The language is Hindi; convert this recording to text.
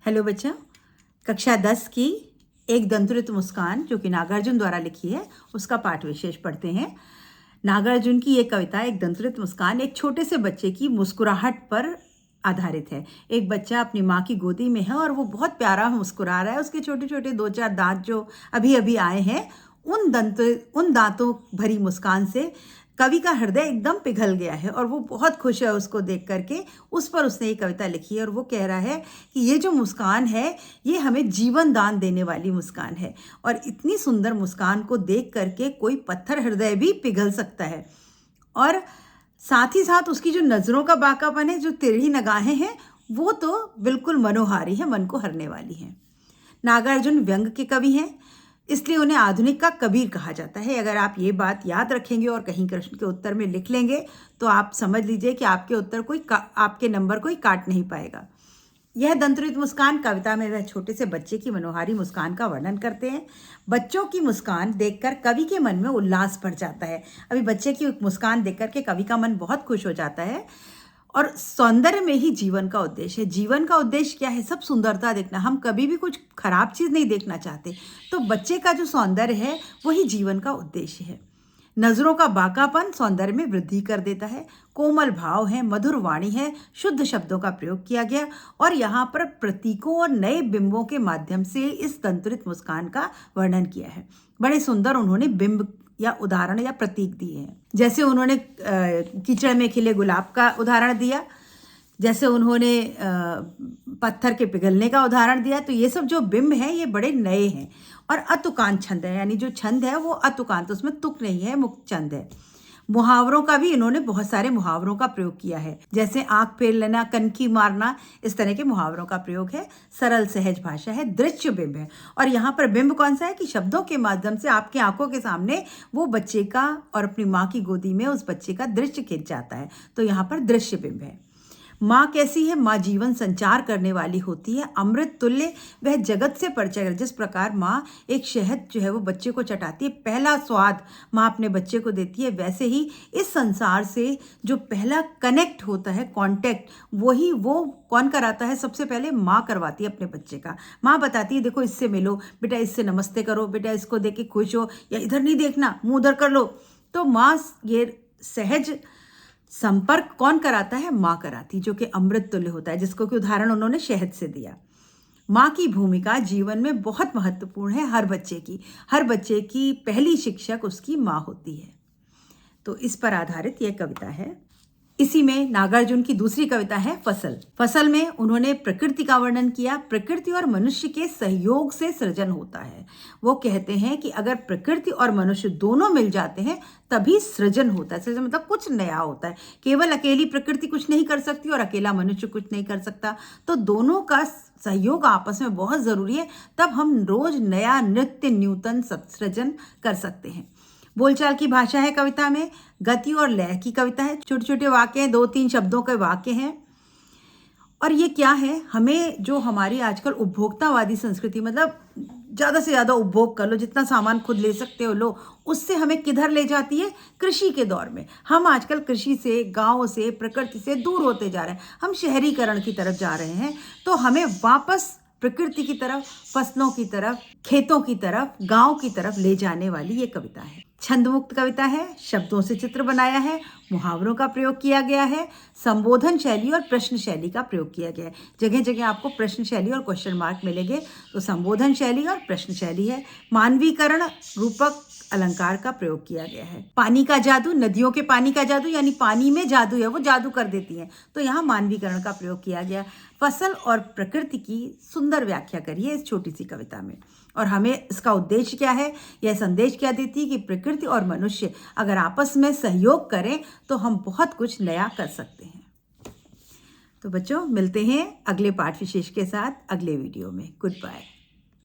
हेलो बच्चा, कक्षा 10 की एक दंतुरित मुस्कान जो कि नागार्जुन द्वारा लिखी है उसका पाठ विशेष पढ़ते हैं। नागार्जुन की ये कविता एक दंतुरित मुस्कान एक छोटे से बच्चे की मुस्कुराहट पर आधारित है। एक बच्चा अपनी माँ की गोदी में है और वो बहुत प्यारा मुस्कुरा रहा है। उसके छोटे छोटे 2-4 दांत जो अभी अभी आए हैं उन दांतों भरी मुस्कान से कवि का हृदय एकदम पिघल गया है और वो बहुत खुश है उसको देख करके। उस पर उसने ये कविता लिखी है और वो कह रहा है कि ये जो मुस्कान है ये हमें जीवन दान देने वाली मुस्कान है और इतनी सुंदर मुस्कान को देख करके कोई पत्थर हृदय भी पिघल सकता है। और साथ ही साथ उसकी जो नज़रों का बाकापन है, जो तिरही निगाहें हैं, वो तो बिल्कुल मनोहारी है, मन को हरने वाली हैं। नागार्जुन व्यंग के कवि हैं, इसलिए उन्हें आधुनिक का कबीर कहा जाता है। अगर आप ये बात याद रखेंगे और कहीं प्रश्न के उत्तर में लिख लेंगे तो आप समझ लीजिए कि आपके उत्तर आपके नंबर कोई काट नहीं पाएगा। यह दंतुरित मुस्कान कविता में वह छोटे से बच्चे की मनोहारी मुस्कान का वर्णन करते हैं। बच्चों की मुस्कान देखकर कवि के मन में उल्लास भर जाता है। अभी बच्चे की मुस्कान देख करके कवि का मन बहुत खुश हो जाता है। और सौंदर्य में ही जीवन का उद्देश्य है। जीवन का उद्देश्य क्या है? सब सुंदरता देखना। हम कभी भी कुछ खराब चीज़ नहीं देखना चाहते। तो बच्चे का जो सौंदर्य है वही जीवन का उद्देश्य है। नज़रों का बाकापन सौंदर्य में वृद्धि कर देता है। कोमल भाव है, मधुर वाणी है, शुद्ध शब्दों का प्रयोग किया गया और यहाँ पर प्रतीकों और नए बिंबों के माध्यम से इस दंतुरित मुस्कान का वर्णन किया है। बड़े सुंदर उन्होंने बिंब या उदाहरण या प्रतीक दिए हैं। जैसे उन्होंने कीचड़ में खिले गुलाब का उदाहरण दिया, जैसे उन्होंने पत्थर के पिघलने का उदाहरण दिया। तो ये सब जो बिंब हैं ये बड़े नए हैं और अतुकांत छंद है, यानी जो छंद है वो अतुकांत, उसमें तुक नहीं है, मुक्त छंद है। मुहावरों का भी इन्होंने बहुत सारे मुहावरों का प्रयोग किया है, जैसे आंख फेर लेना, कनखी मारना, इस तरह के मुहावरों का प्रयोग है। सरल सहज भाषा है, दृश्य बिंब है। और यहाँ पर बिंब कौन सा है कि शब्दों के माध्यम से आपकी आंखों के सामने वो बच्चे का और अपनी माँ की गोदी में उस बच्चे का दृश्य खिंच जाता है। तो यहाँ पर दृश्य बिंब है। माँ कैसी है? माँ जीवन संचार करने वाली होती है, अमृत तुल्य, वह जगत से परिचय। जिस प्रकार माँ एक शहद जो है वो बच्चे को चटाती है, पहला स्वाद माँ अपने बच्चे को देती है, वैसे ही इस संसार से जो पहला कनेक्ट होता है, कांटेक्ट, वही वो कौन कराता है? सबसे पहले माँ करवाती है अपने बच्चे का। माँ बताती है देखो इससे मिलो बेटा, इससे नमस्ते करो बेटा, इसको देख के खुश हो, या इधर नहीं देखना, मुँह उधर कर लो। तो माँ ये सहज संपर्क कौन कराता है? माँ कराती, जो कि अमृत तुल्य होता है, जिसको कि उदाहरण उन्होंने शहद से दिया। माँ की भूमिका जीवन में बहुत महत्वपूर्ण है। हर बच्चे की पहली शिक्षक उसकी माँ होती है। तो इस पर आधारित यह कविता है। इसी में नागार्जुन की दूसरी कविता है फसल। फसल में उन्होंने प्रकृति का वर्णन किया। प्रकृति और मनुष्य के सहयोग से सृजन होता है। वो कहते हैं कि अगर प्रकृति और मनुष्य दोनों मिल जाते हैं तभी सृजन होता है। सृजन मतलब कुछ नया होता है। केवल अकेली प्रकृति कुछ नहीं कर सकती और अकेला मनुष्य कुछ नहीं कर सकता। तो दोनों का सहयोग आपस में बहुत ज़रूरी है, तब हम रोज नया नित्य न्यूतन सृजन कर सकते हैं। बोलचाल की भाषा है कविता में, गति और लय की कविता है। छोटे छोटे वाक्य हैं, 2-3 शब्दों के वाक्य हैं। और ये क्या है? हमें जो हमारी आजकल उपभोक्तावादी संस्कृति, मतलब ज़्यादा से ज़्यादा उपभोग कर लो, जितना सामान खुद ले सकते हो लो, उससे हमें किधर ले जाती है? कृषि के दौर में। हम आजकल कृषि से, गाँव से, प्रकृति से दूर होते जा रहे हैं। हम शहरीकरण की तरफ जा रहे हैं। तो हमें वापस प्रकृति की तरफ, फसलों की तरफ, खेतों की तरफ, गांव की तरफ ले जाने वाली ये कविता है। छंदमुक्त कविता है, शब्दों से चित्र बनाया है, मुहावरों का प्रयोग किया गया है, संबोधन शैली और प्रश्न शैली का प्रयोग किया गया है। जगह जगह आपको प्रश्न शैली और क्वेश्चन मार्क मिलेंगे। तो संबोधन शैली और प्रश्न शैली है। मानवीकरण, रूपक अलंकार का प्रयोग किया गया है। पानी का जादू, नदियों के पानी का जादू, यानी पानी में जादू है, वो जादू कर देती हैं, तो यहाँ मानवीकरण का प्रयोग किया गया। फसल और प्रकृति की सुंदर व्याख्या करिए इस छोटी सी कविता में। और हमें इसका उद्देश्य क्या है? यह संदेश क्या देती है कि प्रकृति और मनुष्य अगर आपस में सहयोग करें तो हम बहुत कुछ नया कर सकते हैं। तो बच्चों, मिलते हैं अगले पाठ विशेष के साथ अगले वीडियो में। Good bye.